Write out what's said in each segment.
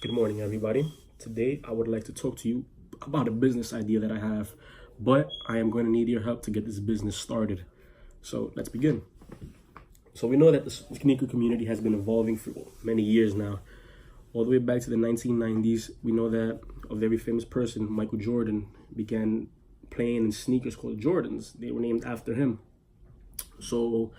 Good morning, everybody. Today, I would like to talk to you about a business idea that I have, but I am going to need your help to get this business started. So let's begin. So we know that the sneaker community has been evolving for many years now. All the way back to the 1990s, we know that a very famous person, Michael Jordan, began playing in sneakers called Jordans. They were named after him. So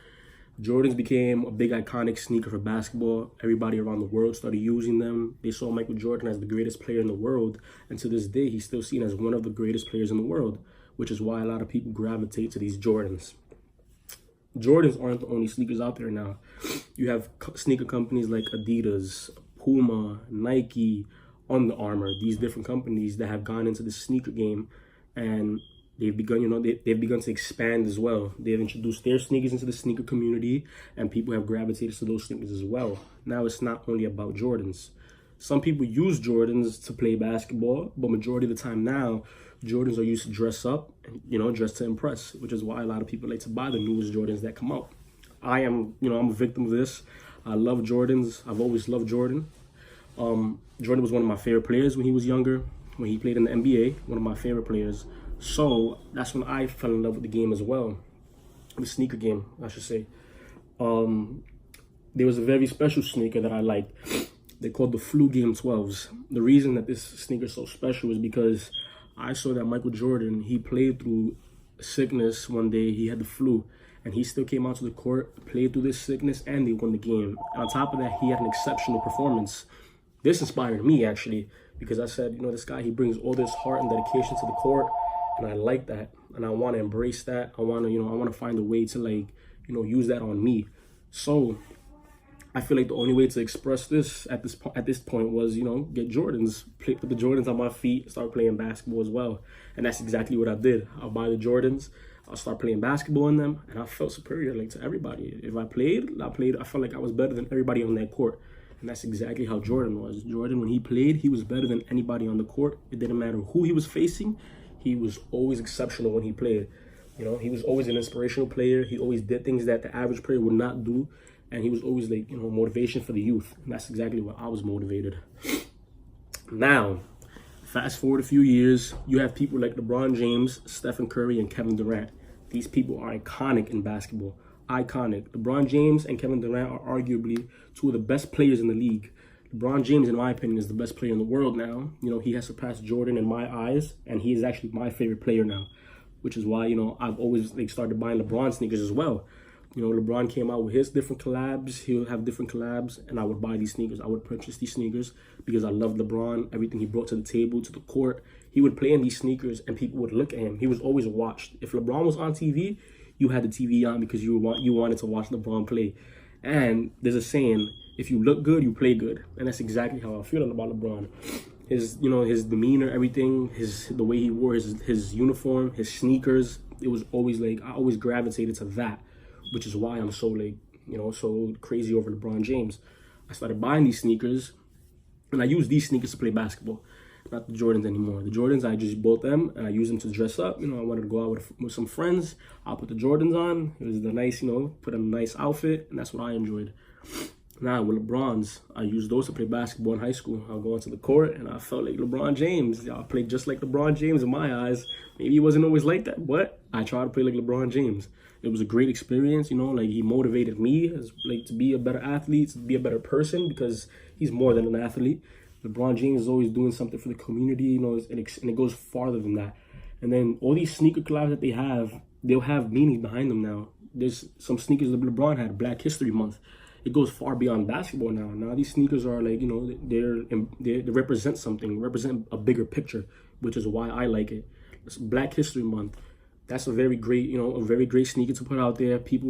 Jordans became a big iconic sneaker for basketball. Everybody around the world started using them. They saw Michael Jordan as the greatest player in the world. And to this day, he's still seen as one of the greatest players in the world, which is why a lot of people gravitate to these Jordans. Jordans aren't the only sneakers out there now. You have sneaker companies like Adidas, Puma, Nike, Under Armour, these different companies that have gone into the sneaker game, and they've begun, they've begun to expand as well. They've introduced their sneakers into the sneaker community, and people have gravitated to those sneakers as well. Now it's not only about Jordans. Some people use Jordans to play basketball, but majority of the time now, Jordans are used to dress up and, dress to impress, which is why a lot of people like to buy the newest Jordans that come out. I'm a victim of this. I love Jordans. I've always loved Jordan. Jordan was one of my favorite players when he was younger, when he played in the NBA, one of my favorite players. So that's when I fell in love with the game as well, the sneaker game, I should say. There was a very special sneaker that I liked. They called the Flu Game 12s. The reason that this sneaker is so special is because I saw that Michael Jordan, he played through sickness one day. He had the flu, and he still came out to the court, played through this sickness, and they won the game. And on top of that, he had an exceptional performance. This inspired me, actually, because I said, this guy, he brings all this heart and dedication to the court, and I like that, and I want to embrace that. I want to find a way to use that on me. So I feel like the only way to express this at this point was, get Jordans, put the Jordans on my feet, start playing basketball as well. And that's exactly what I did. I'll buy the Jordans, I'll start playing basketball in them, and I felt superior to everybody. If I felt like I was better than everybody on that court. And that's exactly how Jordan was. Jordan, when he played, he was better than anybody on the court. It didn't matter who he was facing. He was always exceptional when he played. He was always an inspirational player. He always did things that the average player would not do. And he was always motivation for the youth. And that's exactly what I was motivated. Now, fast forward a few years, you have people like LeBron James, Stephen Curry, and Kevin Durant. These people are iconic in basketball. Iconic. LeBron James and Kevin Durant are arguably two of the best players in the league. LeBron James, in my opinion, is the best player in the world now. He has surpassed Jordan in my eyes, and he is actually my favorite player now, which is why, I've always started buying LeBron sneakers as well. LeBron came out with his different collabs. He'll have different collabs, and I would buy these sneakers. I would purchase these sneakers because I love LeBron, everything he brought to the table, to the court. He would play in these sneakers, and people would look at him. He was always watched. If LeBron was on TV, you had the TV on because you wanted to watch LeBron play. And there's a saying, if you look good, you play good. And that's exactly how I feel about LeBron. His demeanor, everything, the way he wore his uniform, his sneakers, it was always I always gravitated to that, which is why I'm so so crazy over LeBron James. I started buying these sneakers, and I use these sneakers to play basketball, not the Jordans anymore. The Jordans, I just bought them, and I use them to dress up. I wanted to go out with some friends. I'll put the Jordans on. It was the nice, put a nice outfit, and that's what I enjoyed. Now, with LeBrons, I used those to play basketball in high school. I'll go onto the court, and I felt like LeBron James. I played just like LeBron James in my eyes. Maybe he wasn't always like that, but I tried to play like LeBron James. It was a great experience, he motivated me to be a better athlete, to be a better person, because he's more than an athlete. LeBron James is always doing something for the community, and it goes farther than that. And then all these sneaker collabs that they'll have meaning behind them now. There's some sneakers that LeBron had, Black History Month. It goes far beyond basketball now. Now these sneakers are they represent something, represent a bigger picture, which is why I like it. It's Black History Month. That's a very great, a very great sneaker to put out there. People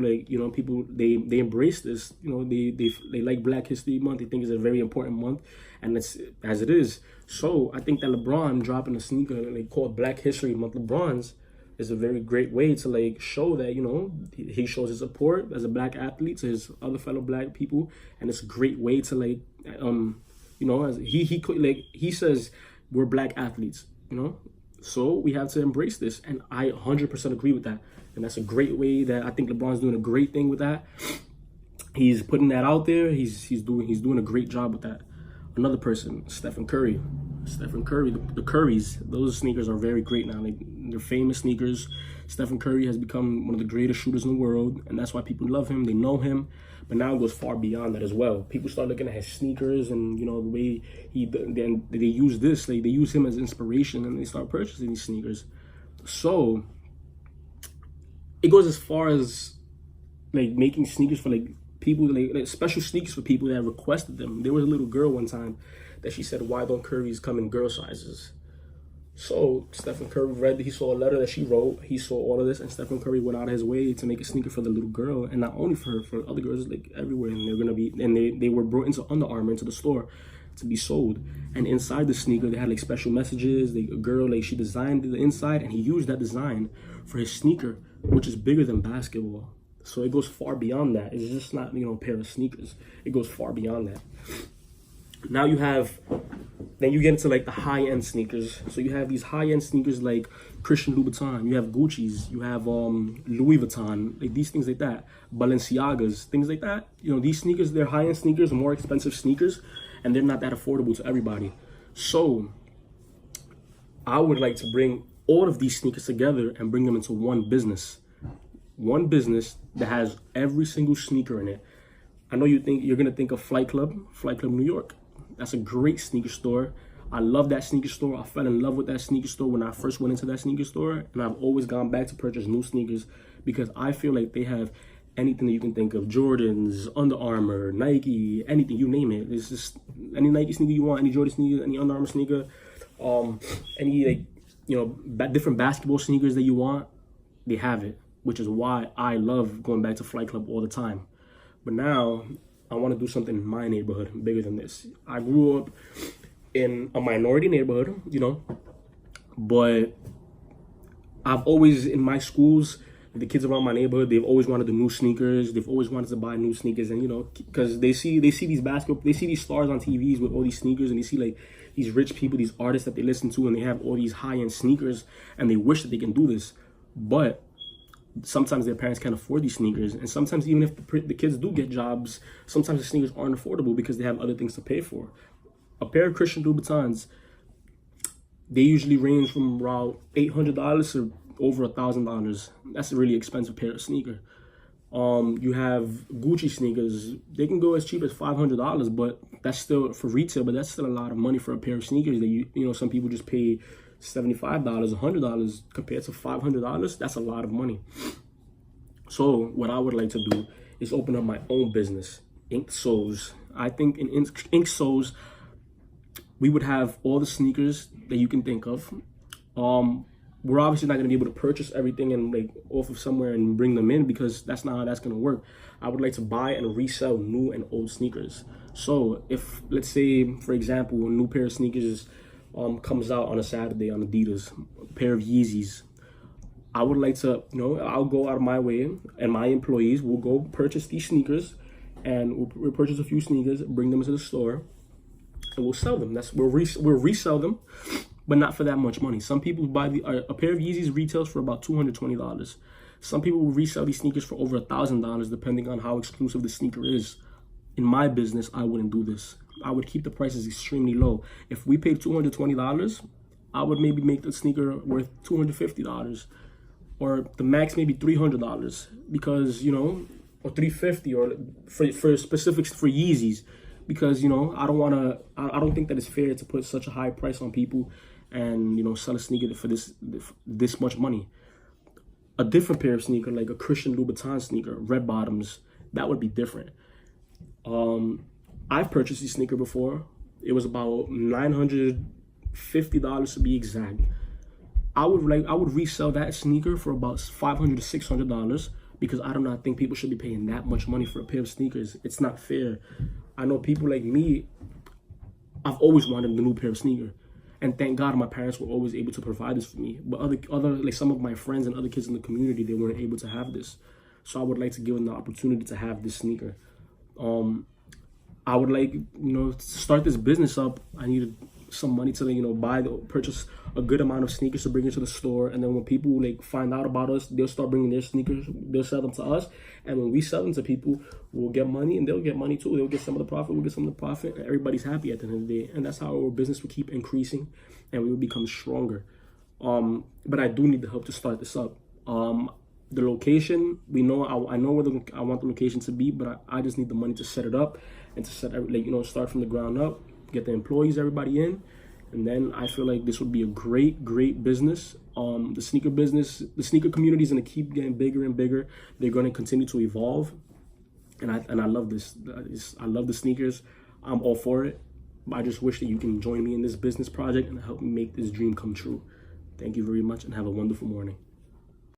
people they embrace this. They like Black History Month. They think it's a very important month, and it's as it is. So I think that LeBron dropping a sneaker called Black History Month, LeBron's, is a very great way to show that he shows his support as a black athlete to his other fellow black people, and it's a great way to as he says we're black athletes, so we have to embrace this, and I 100% agree with that. And that's a great way that I think LeBron's doing a great thing with that. He's putting that out there. He's doing a great job with that. Another person, Stephen Curry. Stephen Curry, the Currys, those sneakers are very great now. Like, they're famous sneakers. Stephen Curry has become one of the greatest shooters in the world, and that's why people love him. They know him, but now it goes far beyond that as well. People start looking at his sneakers and, you know, the way then they use this, like they use him as inspiration, and they start purchasing these sneakers. So it goes as far as like making sneakers for like people, like special sneakers for people that requested them. There was a little girl one time that she said, "Why don't Currys come in girl sizes?" So Stephen Curry he saw a letter that she wrote. He saw all of this, and Stephen Curry went out of his way to make a sneaker for the little girl, and not only for her, for other girls, like everywhere. And they're gonna be, and they were brought into Under Armour, into the store, to be sold. And inside the sneaker, they had like special messages. A girl, like, she designed the inside, and he used that design for his sneaker, which is bigger than basketball. So it goes far beyond that. It's just not, you know, a pair of sneakers. It goes far beyond that. Now then you get into like the high-end sneakers. So you have these high-end sneakers like Christian Louboutin, you have Gucci's, you have Louis Vuitton, like these things like that, Balenciagas, things like that. You know, these sneakers, they're high-end sneakers, more expensive sneakers, and they're not that affordable to everybody. So I would like to bring all of these sneakers together and bring them into one business that has every single sneaker in it. I know you're gonna think of Flight Club New York. That's a great sneaker store. I love that sneaker store. I fell in love with that sneaker store when I first went into that sneaker store, and I've always gone back to purchase new sneakers because I feel like they have anything that you can think of: Jordans, Under Armour, Nike, anything, you name it. It's just any Nike sneaker you want, any Jordan sneaker, any Under Armour sneaker, any, like, you know, different basketball sneakers that you want, they have it, which is why I love going back to Flight Club all the time. But now I want to do something in my neighborhood bigger than this. I grew up in a minority neighborhood, you know, but I've always, in my schools, the kids around my neighborhood, they've always wanted the new sneakers. They've always wanted to buy new sneakers, and, you know, because they see these stars on TVs with all these sneakers, and they see like these rich people, these artists that they listen to, and they have all these high-end sneakers, and they wish that they can do this, but sometimes their parents can't afford these sneakers. And sometimes, even if the kids do get jobs, sometimes the sneakers aren't affordable because they have other things to pay for. A pair of Christian Louboutins, they usually range from around $800 to over $1,000. That's a really expensive pair of sneaker. You have Gucci sneakers. They can go as cheap as $500, but that's still for retail. But that's still a lot of money for a pair of sneakers that you know, some people just pay $75, $100 compared to $500. That's a lot of money. So what I would like to do is open up my own business, Ink Soles. I think in Ink Soles, we would have all the sneakers that you can think of. We're obviously not going to be able to purchase everything and like off of somewhere and bring them in, because that's not how that's going to work. I would like to buy and resell new and old sneakers. So if, let's say, for example, a new pair of sneakers comes out on a Saturday on Adidas, a pair of Yeezys, I would like to, you know, I'll go out of my way, and my employees will go purchase these sneakers, and we'll purchase a few sneakers, bring them into the store, and we'll sell them. We'll resell them, but not for that much money. Some people buy a pair of Yeezys retails for about $220. Some people will resell these sneakers for over $1,000, depending on how exclusive the sneaker is. In my business, I wouldn't do this. I would keep the prices extremely low. If we paid $220, I would maybe make the sneaker worth $250, or the max maybe $300, because, you know, or $350, or for specifics for Yeezys, because, you know, I don't think that it's fair to put such a high price on people and, you know, sell a sneaker for this much money. A different pair of sneaker, like a Christian Louboutin sneaker, red bottoms, that would be different. I've purchased this sneaker before. It was about $950 to be exact. I would resell that sneaker for about $500 to $600, because I do not think people should be paying that much money for a pair of sneakers. It's not fair. I know people like me, I've always wanted a new pair of sneaker, and thank God my parents were always able to provide this for me. But other like some of my friends and other kids in the community, they weren't able to have this. So I would like to give them the opportunity to have this sneaker. I would like, you know, to start this business up, I need some money to, you know, purchase a good amount of sneakers to bring into the store. And then when people like find out about us, they'll start bringing their sneakers, they'll sell them to us. And when we sell them to people, we'll get money and they'll get money too. They'll get some of the profit, we'll get some of the profit, and everybody's happy at the end of the day. And that's how our business will keep increasing and we will become stronger. But I do need the help to start this up. The location, we know, I know where I want the location to be, but I just need the money to set it up and to start from the ground up, get the employees, everybody in. And then I feel like this would be a great business. The sneaker business, the sneaker community is going to keep getting bigger and bigger. They're going to continue to evolve. And I love this. I love the sneakers. I'm all for it. I just wish that you can join me in this business project and help me make this dream come true. Thank you very much and have a wonderful morning.